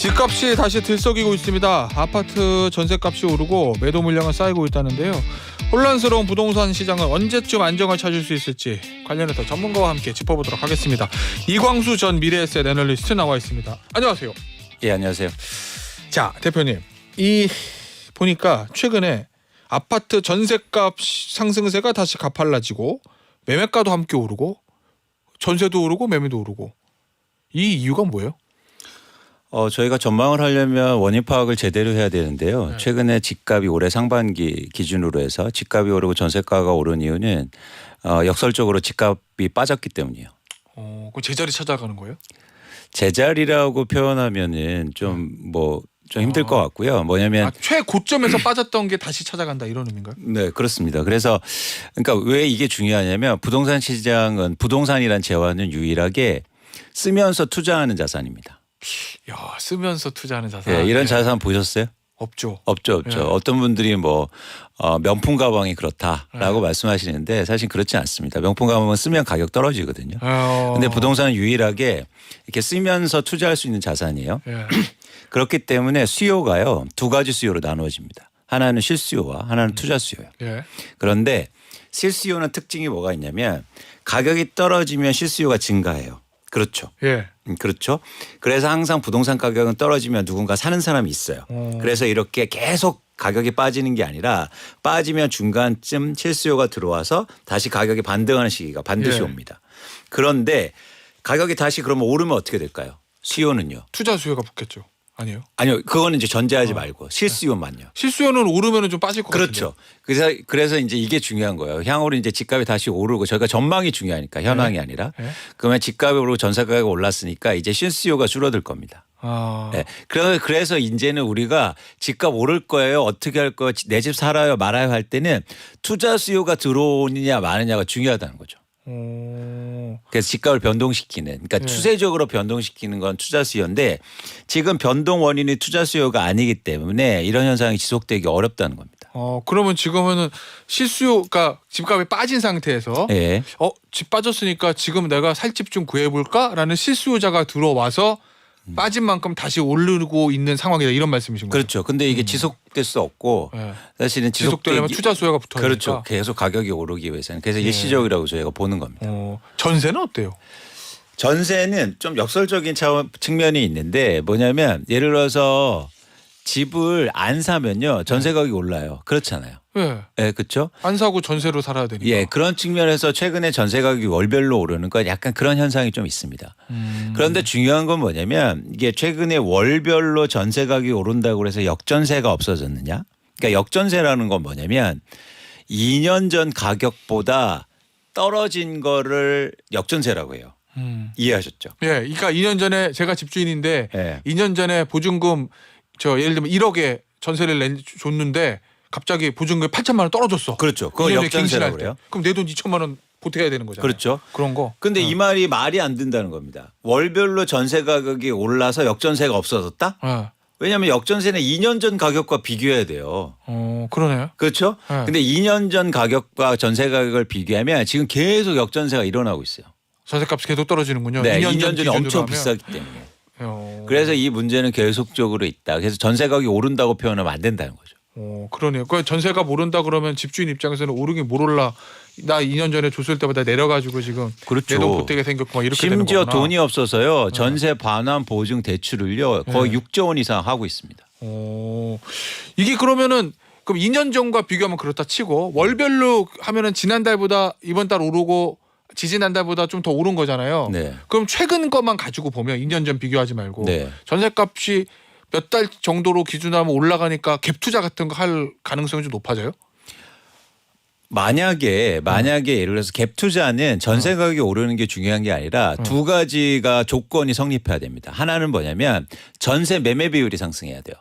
집값이 다시 들썩이고 있습니다. 아파트 전셋값이 오르고 매도 물량은 쌓이고 있다는데요. 혼란스러운 부동산 시장은 언제쯤 안정을 찾을 수 있을지 관련해서 전문가와 함께 짚어보도록 하겠습니다. 이광수 전 미래에셋 애널리스트 나와 있습니다. 안녕하세요. 예, 안녕하세요. 자, 대표님. 보니까 최근에 아파트 전셋값 상승세가 다시 가팔라지고 매매가도 함께 오르고 전세도 오르고 매매도 오르고 이 이유가 뭐예요? 저희가 전망을 하려면 원인 파악을 제대로 해야 되는데요. 네. 최근에 집값이 올해 상반기 기준으로 해서 집값이 오르고 전세가가 오른 이유는 역설적으로 집값이 빠졌기 때문이에요. 그럼 제자리 찾아가는 거예요? 제자리라고 표현하면은 좀 힘들 것 같고요. 뭐냐면 최고점에서 빠졌던 게 다시 찾아간다 이런 의미인가요? 네, 그렇습니다. 그래서 그러니까 왜 이게 중요하냐면 부동산 시장은 부동산이란 재화는 유일하게 쓰면서 투자하는 자산입니다. 야, 쓰면서 투자하는 자산. 네, 이런 자산 보셨어요? 없죠. 없죠. 네. 어떤 분들이 명품 가방이 그렇다라고 네. 말씀하시는데 사실 그렇지 않습니다. 명품 가방은 쓰면 가격 떨어지거든요. 근데 부동산은 유일하게 이렇게 쓰면서 투자할 수 있는 자산이에요. 예. 그렇기 때문에 수요가요. 두 가지 수요로 나누어집니다. 하나는 실수요와 하나는 투자 수요예요. 예. 그런데 실수요는 특징이 뭐가 있냐면 가격이 떨어지면 실수요가 증가해요. 그렇죠. 예. 그렇죠. 그래서 항상 부동산 가격은 떨어지면 누군가 사는 사람이 있어요. 그래서 이렇게 계속 가격이 빠지는 게 아니라 빠지면 중간쯤 실수요가 들어와서 다시 가격이 반등하는 시기가 반드시 예. 옵니다. 그런데 가격이 다시 그러면 오르면 어떻게 될까요? 수요는요. 투자 수요가 붙겠죠. 아니에요? 아니요. 그거는 이제 전제하지 말고 실수요만요. 실수요는 오르면은 좀 빠질 것 그렇죠. 같은데. 그래서 이제 이게 중요한 거예요. 향후로 이제 집값이 다시 오르고 저희가 전망이 중요하니까 현황이 네. 아니라 네. 그러면 집값이 오르고 전세 가격이 올랐으니까 이제 실수요가 줄어들 겁니다. 네. 그래서 이제는 우리가 집값 오를 거예요. 어떻게 할 거예요. 내 집 살아요 말아요 할 때는 투자 수요가 들어오느냐 마느냐가 중요하다는 거죠. 그래서 집값을 변동시키는 그러니까 네. 추세적으로 변동시키는 건 투자 수요인데 지금 변동 원인이 투자 수요가 아니기 때문에 이런 현상이 지속되기 어렵다는 겁니다. 그러면 지금은 실수요가 집값이 빠진 상태에서 네. 집 빠졌으니까 지금 내가 살 집 좀 구해볼까라는 실수요자가 들어와서 빠진 만큼 다시 오르고 있는 상황이다 이런 말씀이신 거죠? 그렇죠. 근데 이게 지속될 수 없고 네. 사실은 지속되려면 투자 수요가 붙어야 되니까. 그렇죠. 계속 가격이 오르기 위해서는 그래서 일시적이라고 저희가 보는 겁니다. 전세는 어때요? 전세는 좀 역설적인 측면이 있는데 뭐냐면 예를 들어서 집을 안 사면요 전세 가격이 올라요. 그렇잖아요. 예. 네, 그렇죠. 안 사고 전세로 살아야 되니까. 예, 그런 측면에서 최근에 전세 가격이 월별로 오르는 건 약간 그런 현상이 좀 있습니다. 그런데 중요한 건 뭐냐면 이게 최근에 월별로 전세 가격이 오른다고 해서 역전세가 없어졌느냐? 그러니까 역전세라는 건 뭐냐면 2년 전 가격보다 떨어진 거를 역전세라고 해요. 이해하셨죠? 예, 그러니까 2년 전에 제가 집주인인데 예. 2년 전에 보증금 예를 들면 1억에 전세를 줬는데 갑자기 보증금이 8천만 원 떨어졌어. 그렇죠. 그거 2년에 역전세라고 갱신할 때. 그래요. 그럼 내 돈 2천만 원 보태야 되는 거잖아요. 그렇죠. 그런 거. 근데 이 말이 안 된다는 겁니다. 월별로 전세 가격이 올라서 역전세가 없어졌다? 예. 왜냐하면 역전세는 2년 전 가격과 비교해야 돼요. 그러네요. 그렇죠? 네. 근데 2년 전 가격과 전세 가격을 비교하면 지금 계속 역전세가 일어나고 있어요. 전세값이 계속 떨어지는군요. 네, 2년 2년 전에 기준으로 엄청 하면. 비싸기 때문에. 그래서 그래서 이 문제는 계속적으로 있다. 그래서 전세 가격이 오른다고 표현하면 안 된다는 거죠. 그러네요. 그 전세가 오른다 그러면 집주인 입장에서는 오르긴 못 올라. 나 2년 전에 줬을 때보다 내려가지고 지금 그렇죠. 내 돈 보태게 생겼고 막 이렇게 되는 심지어 거구나. 돈이 없어서요. 전세 반환 보증 대출을요. 거의 6조 원 이상 하고 있습니다. 이게 그러면은 그럼 2년 전과 비교하면 그렇다 치고 월별로 하면은 지난달보다 이번 달 오르고 지지난달보다 좀 더 오른 거잖아요. 네. 그럼 최근 것만 가지고 보면 2년 전 비교하지 말고 네. 전세값이 몇 달 정도로 기준하면 올라가니까 갭 투자 같은 거 할 가능성이 좀 높아져요? 만약에 예를 들어서 갭 투자는 전세 가격이 오르는 게 중요한 게 아니라 두 가지가 조건이 성립해야 됩니다. 하나는 뭐냐면 전세 매매 비율이 상승해야 돼요.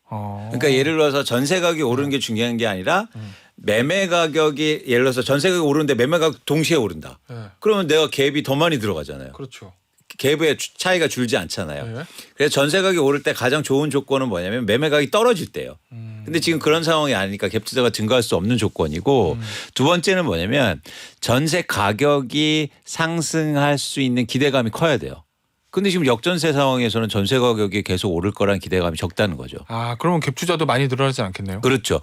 그러니까 예를 들어서 전세 가격이 오르는 게 중요한 게 아니라 매매 가격이 예를 들어서 전세 가격이 오르는데 매매 가격 동시에 오른다. 네. 그러면 내가 갭이 더 많이 들어가잖아요. 그렇죠. 갭의 차이가 줄지 않잖아요. 네. 그래서 전세 가격이 오를 때 가장 좋은 조건은 뭐냐면 매매 가격이 떨어질 때예요. 근데 지금 그런 상황이 아니니까 갭 투자가 증가할 수 없는 조건이고 두 번째는 뭐냐면 전세 가격이 상승할 수 있는 기대감이 커야 돼요. 근데 지금 역전세 상황에서는 전세 가격이 계속 오를 거라는 기대감이 적다는 거죠. 아, 그러면 갭 투자도 많이 늘어나지 않겠네요. 그렇죠.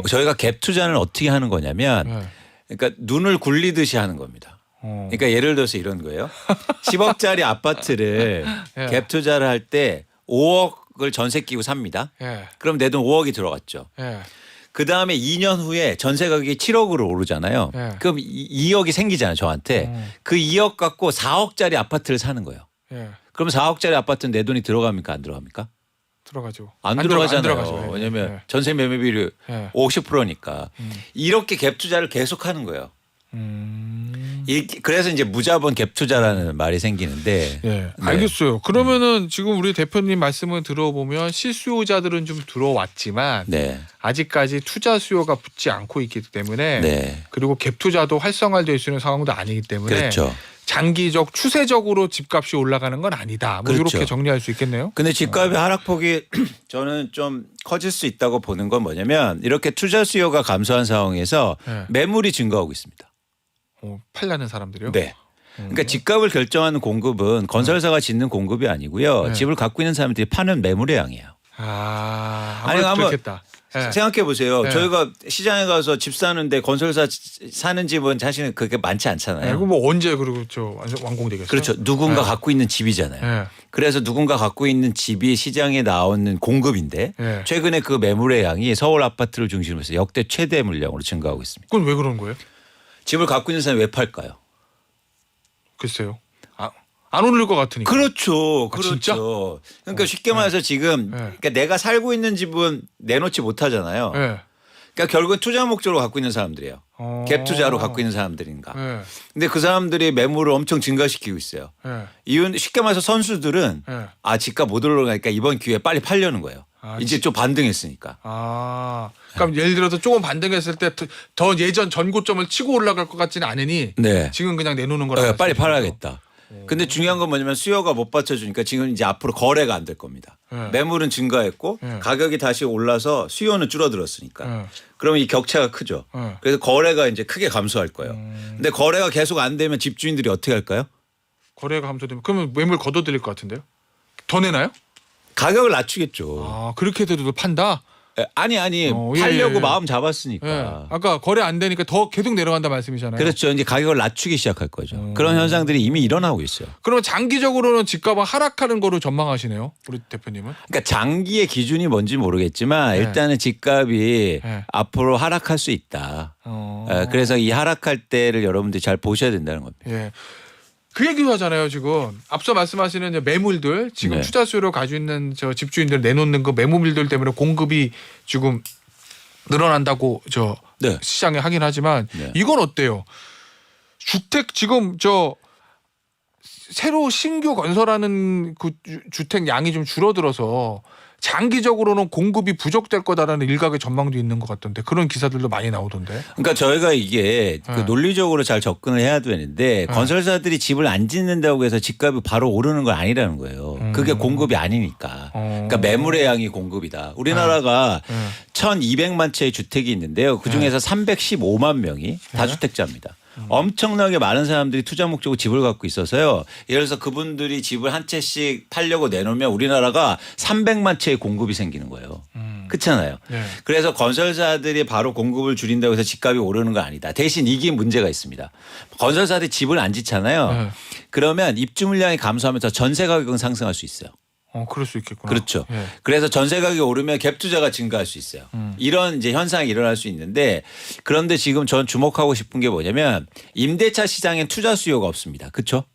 저희가 갭 투자는 어떻게 하는 거냐면 네. 그러니까 눈을 굴리듯이 하는 겁니다. 그러니까 예를 들어서 이런 거예요. 10억짜리 아파트를 예. 갭 투자를 할 때 5억을 전세 끼고 삽니다. 예. 그럼 내 돈 5억이 들어갔죠. 예. 그 다음에 2년 후에 전세 가격이 7억으로 오르잖아요. 예. 그럼 2억이 생기잖아요, 저한테. 그 2억 갖고 4억짜리 아파트를 사는 거예요. 예. 그럼 4억짜리 아파트는 내 돈이 들어갑니까? 안 들어갑니까? 들어가죠. 안 들어가잖아요. 안 들어가죠. 예. 왜냐하면 예. 전세 매매비율 예. 50%니까 이렇게 갭 투자를 계속 하는 거예요. 그래서 이제 무자본 갭 투자라는 말이 생기는데. 예, 알겠어요. 그러면은 지금 우리 대표님 말씀을 들어보면 실수요자들은 좀 들어왔지만 네. 아직까지 투자 수요가 붙지 않고 있기 때문에 네. 그리고 갭 투자도 활성화될 수 있는 상황도 아니기 때문에 그렇죠. 장기적 추세적으로 집값이 올라가는 건 아니다. 뭐 그렇죠. 이렇게 정리할 수 있겠네요. 근데 집값의 하락폭이 저는 좀 커질 수 있다고 보는 건 뭐냐면 이렇게 투자 수요가 감소한 상황에서 네. 매물이 증가하고 있습니다. 팔려는 사람들이요? 네. 그러니까 집값을 결정하는 공급은 건설사가 짓는 공급이 아니고요. 네. 집을 갖고 있는 사람들이 파는 매물의 양이에요. 아무래도 한번 그렇겠다. 예. 생각해 보세요. 네. 저희가 시장에 가서 집 사는데 건설사 사는 집은 사실은 그렇게 많지 않잖아요. 이거 뭐 언제 그리고 저 완공되겠어요? 그렇죠. 누군가 네. 갖고 있는 집이잖아요. 예. 그래서 누군가 갖고 있는 집이 시장에 나오는 공급인데 예. 최근에 그 매물의 양이 서울 아파트를 중심으로 해서 역대 최대 물량으로 증가하고 있습니다. 그건 왜 그런 거예요? 집을 갖고 있는 사람이 왜 팔까요? 글쎄요. 안 오를 것 같으니까. 그렇죠. 아, 진짜? 그렇죠. 그러니까 쉽게 말해서 지금 그러니까 내가 살고 있는 집은 내놓지 못하잖아요. 예. 그러니까 결국은 투자 목적으로 갖고 있는 사람들이에요. 갭 투자로 갖고 있는 예. 사람들인가. 예. 근데 그 사람들이 매물을 엄청 증가시키고 있어요. 예. 이유는 쉽게 말해서 선수들은 예. 집값 못 올라가니까 이번 기회에 빨리 팔려는 거예요. 이제 좀 반등했으니까. 그럼 예를 들어서 조금 반등했을 때 더 예전 전고점을 치고 올라갈 것 같지는 않으니 네. 지금 그냥 내놓는 거라. 네, 빨리 팔아야겠다. 근데 중요한 건 뭐냐면 수요가 못 받쳐주니까 지금 이제 앞으로 거래가 안 될 겁니다. 네. 매물은 증가했고 네. 가격이 다시 올라서 수요는 줄어들었으니까. 네. 그러면 이 격차가 크죠. 네. 그래서 거래가 이제 크게 감소할 거예요. 근데 거래가 계속 안 되면 집주인들이 어떻게 할까요? 거래가 감소되면 그러면 매물 걷어들일 것 같은데요? 더 내나요? 가격을 낮추겠죠. 그렇게 돼도 판다? 아니 예, 팔려고 예. 마음 잡았으니까. 예. 아까 거래 안 되니까 더 계속 내려간다 말씀이잖아요. 그렇죠. 이제 가격을 낮추기 시작할 거죠. 그런 현상들이 이미 일어나고 있어요. 그러면 장기적으로는 집값은 하락하는 거로 전망하시네요, 우리 대표님은? 그러니까 장기의 기준이 뭔지 모르겠지만 네. 일단은 집값이 네. 앞으로 하락할 수 있다. 그래서 이 하락할 때를 여러분들이 잘 보셔야 된다는 겁니다. 예. 그 얘기도 하잖아요, 지금. 앞서 말씀하시는 이제 매물들, 지금 네. 투자 수요를 가지고 있는 저 집주인들 내놓는 그 매물들 때문에 공급이 지금 늘어난다고 네. 시장에 하긴 하지만 네. 이건 어때요? 주택 지금 새로 신규 건설하는 그 주택 양이 좀 줄어들어서 장기적으로는 공급이 부족될 거다라는 일각의 전망도 있는 것 같던데 그런 기사들도 많이 나오던데. 그러니까 저희가 이게 그 네. 논리적으로 잘 접근을 해야 되는데 건설사들이 집을 안 짓는다고 해서 집값이 바로 오르는 건 아니라는 거예요. 그게 공급이 아니니까. 그러니까 매물의 양이 공급이다. 우리나라가 1,200만 채의 주택이 있는데요. 그중에서 315만 명이 다주택자입니다. 엄청나게 많은 사람들이 투자 목적으로 집을 갖고 있어서요. 예를 들어서 그분들이 집을 한 채씩 팔려고 내놓으면 우리나라가 300만 채의 공급이 생기는 거예요. 그렇잖아요. 네. 그래서 건설사들이 바로 공급을 줄인다고 해서 집값이 오르는 거 아니다. 대신 이게 문제가 있습니다. 건설사들이 집을 안 짓잖아요. 네. 그러면 입주 물량이 감소하면서 전세 가격은 상승할 수 있어요. 그럴 수 있겠구나. 그렇죠. 예. 그래서 전세 가격이 오르면 갭 투자가 증가할 수 있어요. 이런 이제 현상이 일어날 수 있는데 그런데 지금 전 주목하고 싶은 게 뭐냐면 임대차 시장엔 투자 수요가 없습니다. 그렇죠?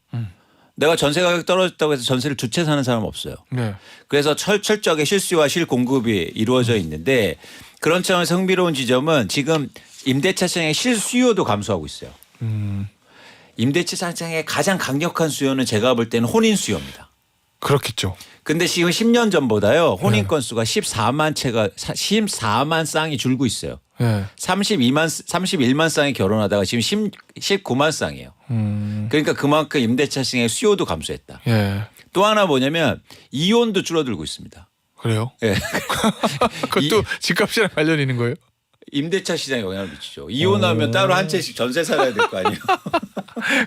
내가 전세 가격 떨어졌다고 해서 전세를 두 채 사는 사람 없어요. 네. 그래서 철저하게 실수요와 실공급이 이루어져 있는데 그런 차원에서 흥미로운 지점은 지금 임대차 시장의 실수요도 감소하고 있어요. 임대차 시장의 가장 강력한 수요는 제가 볼 때는 혼인 수요입니다. 그렇겠죠. 근데 지금 10년 전보다요. 혼인 건수가 14만 쌍이 줄고 있어요. 예. 31만 쌍이 결혼하다가 지금 19만 쌍이에요. 그러니까 그만큼 임대차 시장의 수요도 감소했다. 예. 또 하나 뭐냐면 이혼도 줄어들고 있습니다. 그래요? 예. 그것도 집값이랑 관련 있는 거예요? 임대차 시장에 영향을 미치죠. 이혼하면 따로 한 채씩 전세 살아야 될 거 아니에요.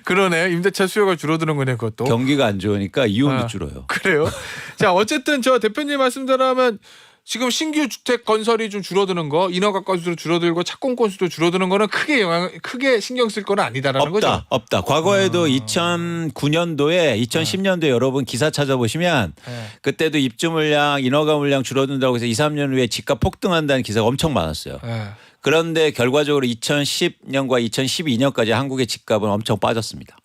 그러네. 임대차 수요가 줄어드는 거네 그것도. 경기가 안 좋으니까 이혼도 아. 줄어요. 그래요? 자 어쨌든 저 대표님 말씀대로라면 지금 신규 주택 건설이 좀 줄어드는 거, 인허가 건수도 줄어들고 착공 건수도 줄어드는 거는 크게 신경 쓸 거는 아니다라는 거죠. 없다. 과거에도 2009년도에 2010년도에 여러분 기사 찾아보시면 네. 그때도 입주 물량, 인허가 물량 줄어든다고 해서 2, 3년 후에 집값 폭등한다는 기사가 엄청 많았어요. 네. 그런데 결과적으로 2010년과 2012년까지 한국의 집값은 엄청 빠졌습니다.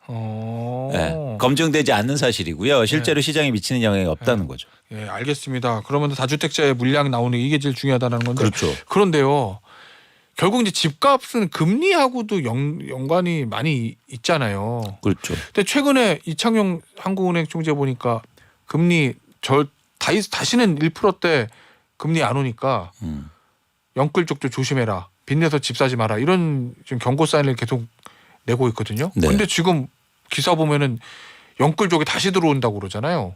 네. 검증되지 않는 사실이고요. 실제로 시장에 미치는 영향이 없다는 거죠. 예, 알겠습니다. 그러면 다주택자의 물량 나오는 게 이게 제일 중요하다는 건데. 그렇죠. 그런데요. 결국 이제 집값은 금리하고도 연관이 많이 있잖아요. 그렇죠. 근데 최근에 이창용 한국은행 총재 보니까 금리 다시는 1%대 금리 안 오니까 영끌 쪽도 조심해라. 빚내서 집 사지 마라. 이런 지금 경고 사인을 계속 내고 있거든요. 네. 근데 지금 기사 보면은 영끌 쪽이 다시 들어온다고 그러잖아요.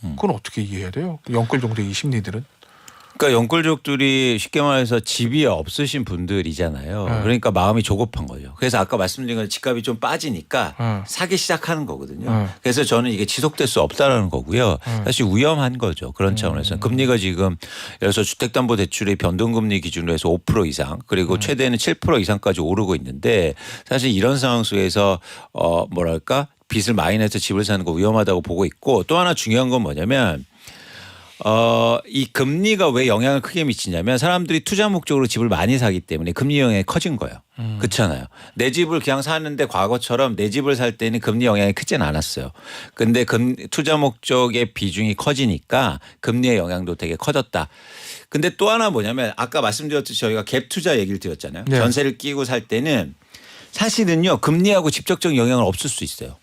그건 어떻게 이해해야 돼요? 영끌 정도의 이 심리들은? 그러니까 영끌족들이 쉽게 말해서 집이 없으신 분들이잖아요. 네. 그러니까 마음이 조급한 거죠. 그래서 아까 말씀드린 건 집값이 좀 빠지니까 네. 사기 시작하는 거거든요. 네. 그래서 저는 이게 지속될 수 없다라는 거고요. 사실 위험한 거죠. 그런 차원에서 금리가 지금 예를 들어서 주택담보대출의 변동금리 기준으로 해서 5% 이상 그리고 최대는 7% 이상까지 오르고 있는데 사실 이런 상황 속에서 뭐랄까 빚을 많이 내서 집을 사는 거 위험하다고 보고 있고 또 하나 중요한 건 뭐냐면 이 금리가 왜 영향을 크게 미치냐면 사람들이 투자 목적으로 집을 많이 사기 때문에 금리 영향이 커진 거예요. 그렇잖아요. 내 집을 그냥 사는데 과거처럼 내 집을 살 때는 금리 영향이 크진 않았어요. 근데 투자 목적의 비중이 커지니까 금리의 영향도 되게 커졌다. 근데 또 하나 뭐냐면 아까 말씀드렸듯이 저희가 갭 투자 얘기를 드렸잖아요. 네. 전세를 끼고 살 때는 사실은요 금리하고 직접적 영향은 없을 수 있어요.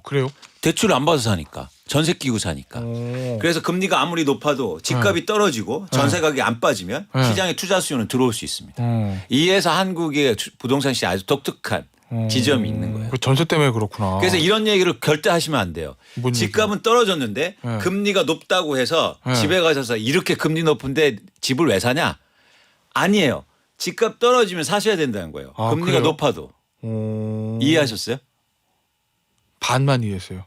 그래요? 대출을 안 받아서 사니까 전세 끼고 사니까. 그래서 금리가 아무리 높아도 집값이 떨어지고 전세 가격이 안 빠지면 시장에 투자 수요는 들어올 수 있습니다. 이에서 한국의 부동산 시장이 아주 독특한 지점이 있는 거예요. 그 전세 때문에 그렇구나. 그래서 이런 얘기를 절대 하시면 안 돼요. 뭔 집값은 떨어졌는데 금리가 높다고 해서 집에 가셔서 이렇게 금리 높은데 집을 왜 사냐? 아니에요. 집값 떨어지면 사셔야 된다는 거예요. 금리가 그래요? 높아도. 이해하셨어요? 반만 이해했어요.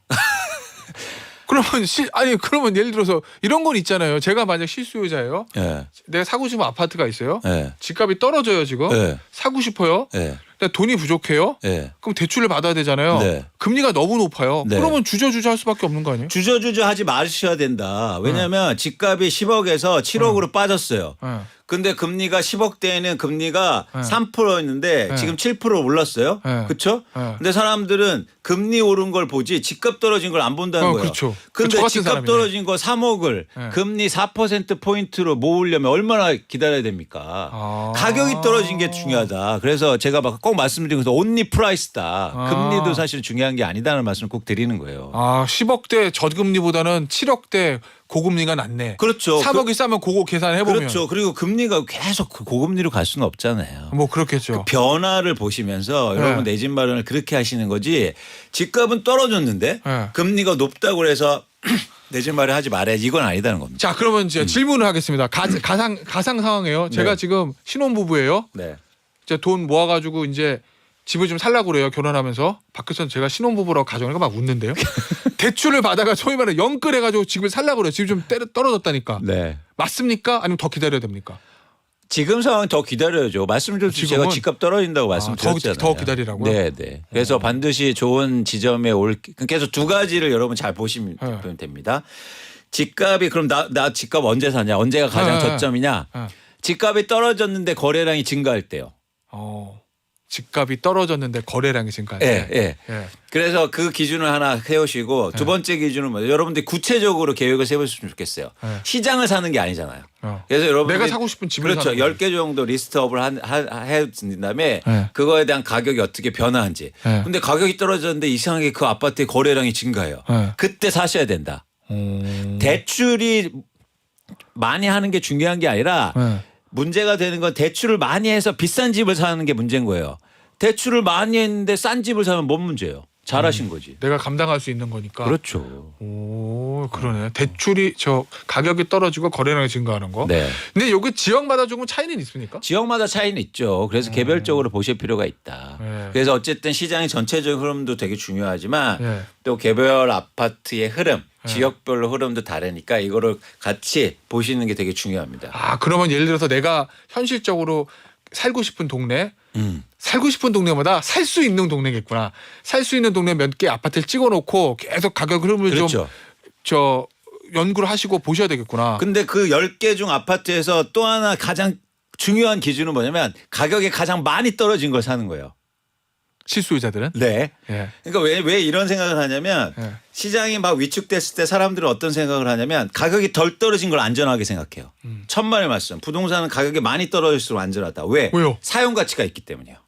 그러면 예를 들어서 이런 건 있잖아요. 제가 만약 실수요자예요. 예. 내가 사고 싶은 아파트가 있어요. 예. 집값이 떨어져요 지금. 예. 사고 싶어요. 예. 근데 돈이 부족해요. 예. 그럼 대출을 받아야 되잖아요. 네. 금리가 너무 높아요. 네. 그러면 주저주저 할 수밖에 없는 거 아니에요? 주저주저 하지 마셔야 된다. 왜냐하면 집값이 10억에서 7억으로 빠졌어요. 네. 근데 금리가 10억대에는 금리가 네. 3%였는데 네. 지금 7% 올랐어요. 네. 그렇죠? 네. 근데 사람들은 금리 오른 걸 보지 집값 떨어진 걸 안 본다는 거예요. 그렇죠. 근데 저 같은 집값 사람이네. 떨어진 거 3억을 네. 금리 4%포인트로 모으려면 얼마나 기다려야 됩니까? 가격이 떨어진 게 중요하다. 그래서 제가 막 꼭 말씀드린 것은 온리 프라이스다. 금리도 사실 중요한 게 아니다는 말씀을 꼭 드리는 거예요. 10억대 저금리보다는 7억대 고금리가 낫네. 그렇죠. 3억이 싸면 그거 계산해보면. 그렇죠. 그리고 금리가 계속 고금리로 갈 수는 없잖아요. 뭐 그렇겠죠. 변화를 보시면서 네. 여러분 내 집 마련을 그렇게 하시는 거지 집값은 떨어졌는데 네. 금리가 높다고 해서 내 집 마련 하지 말아야지 이건 아니다는 겁니다. 자 그러면 이제 질문을 하겠습니다. 가상 상황이에요. 제가 네. 지금 신혼부부예요. 네. 이제 돈 모아가지고 이제 집을 좀 살라고 그래요. 결혼하면서 밖에서 제가 신혼부부라고 가정을 막 웃는데요. 대출을 받아가 소위 말해 영끌해가지고 집을 살라고 그래요. 집이 좀 떨어졌다니까. 네. 맞습니까? 아니면 더 기다려야 됩니까? 지금 상황 더 기다려야죠. 말씀드렸듯이 제가 지금은? 집값 떨어진다고 말씀드렸잖아요. 더 기다리라고요? 네, 네. 그래서 반드시 좋은 지점에 그래서 두 가지를 여러분 잘 보시면 됩니다. 집값이 그럼 나 집값 언제 사냐? 언제가 가장 저점이냐? 집값이 떨어졌는데 거래량이 증가할 때요. 집값이 떨어졌는데 거래량이 증가할 때. 예. 예. 그래서 그 기준을 하나 세우시고 두 번째 기준은 뭐예요? 여러분들이 구체적으로 계획을 세우셨으면 좋겠어요. 시장을 사는 게 아니잖아요. 그래서 여러분 내가 사고 싶은 집을 그렇죠. 사는 거예요. 10개 정도 리스트업을 해준 다음에 네. 그거에 대한 가격이 어떻게 변화한지. 네. 근데 가격이 떨어졌는데 이상하게 그 아파트의 거래량이 증가해요. 네. 그때 사셔야 된다. 대출이 많이 하는 게 중요한 게 아니라 문제가 되는 건 대출을 많이 해서 비싼 집을 사는 게 문제인 거예요. 대출을 많이 했는데 싼 집을 사면 뭔 문제예요? 잘하신 거지. 내가 감당할 수 있는 거니까. 그렇죠. 오, 그러네. 대출이 저 가격이 떨어지고 거래량이 증가하는 거. 네. 근데 여기 지역마다 조금 차이는 있습니까? 지역마다 차이는 있죠. 그래서 개별적으로 보실 필요가 있다. 네. 그래서 어쨌든 시장의 전체적 흐름도 되게 중요하지만 네. 또 개별 아파트의 흐름, 네. 지역별로 흐름도 다르니까 이거를 같이 보시는 게 되게 중요합니다. 아, 그러면 예를 들어서 내가 현실적으로 살고 싶은 동네, 살고 싶은 동네마다 살 수 있는 동네겠구나. 살 수 있는 동네 몇 개 아파트를 찍어놓고 계속 가격 흐름을 그렇죠. 좀 저 연구를 하시고 보셔야 되겠구나. 근데 그 10개 중 아파트에서 또 하나 가장 중요한 기준은 뭐냐면 가격이 가장 많이 떨어진 걸 사는 거예요. 실수요자들은. 네. 예. 그러니까 왜 이런 생각을 하냐면 예. 시장이 막 위축됐을 때 사람들은 어떤 생각을 하냐면 가격이 덜 떨어진 걸 안전하게 생각해요. 천만의 말씀. 부동산은 가격이 많이 떨어질수록 안전하다. 왜? 왜요? 사용 가치가 있기 때문이에요.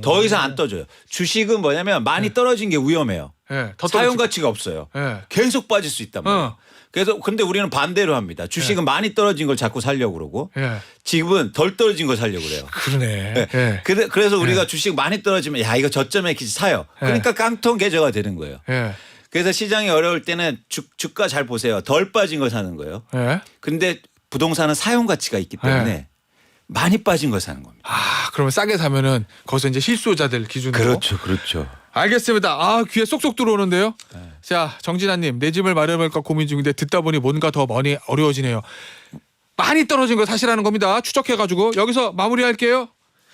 더 이상 안 떠져요. 주식은 뭐냐면 많이 떨어진 게 위험해요. 예. 더 사용 떨어지- 가치가 없어요. 예. 계속 빠질 수 있단 말이에요. 그래서 근데 우리는 반대로 합니다. 주식은 많이 떨어진 걸 자꾸 살려고 그러고 예. 지금은 덜 떨어진 걸 살려고 그래요. 그러네. 네. 예. 그래서 우리가 주식 많이 떨어지면 야 이거 저점에 기지 사요. 그러니까 깡통 계좌가 되는 거예요. 예. 그래서 시장이 어려울 때는 주가 잘 보세요. 덜 빠진 걸 사는 거예요. 예. 근데 부동산은 사용 가치가 있기 때문에 많이 빠진 걸 사는 겁니다. 아, 그러면 싸게 사면은 거기서 이제 실수요자들 기준으로. 그렇죠. 알겠습니다. 아, 귀에 쏙쏙 들어오는데요. 자, 정진아님, 내 집을 마련할까 고민 중인데 듣다 보니 뭔가 더 많이 어려워지네요. 많이 떨어진 거 사실하는 겁니다. 추적해가지고 여기서 마무리할게요.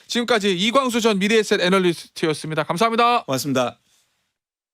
지금까지 이광수 전 미래에셋 애널리스트였습니다. 감사합니다. 고맙습니다.